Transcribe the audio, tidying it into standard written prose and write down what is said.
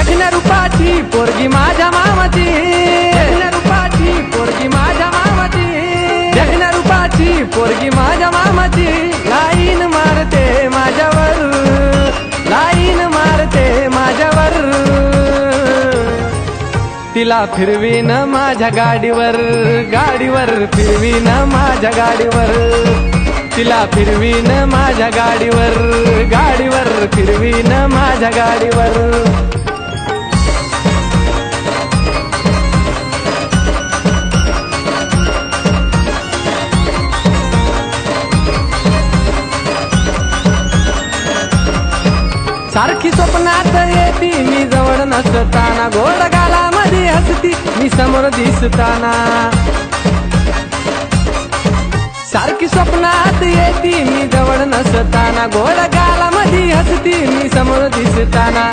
देखण्या रूपाची पोरगी माझ्या मामाची, देखण्या रूपाची पोरगी माझ्या मामाची, देखण्या रूपाची पोरगी माझ्या मामाची. लाईन मारते माझ्यावर, लाईन मारते माझ्यावर. तिला फिरवीन माझ्या गाडीवर, गाडीवर फिरवीन माझ्या गाडीवर. तिला फिरवीन माझ्या गाडीवर, गाडीवर फिरवीन माझ्या गाडीवर. सारखी स्वप्नात येती मी जवळ नसताना, गोड गालामध्ये हसती मी समोर दिसताना. सारखी स्वप्नात येती मी जवळ नसताना, गोड गालामध्ये हसती मी समोर दिसताना.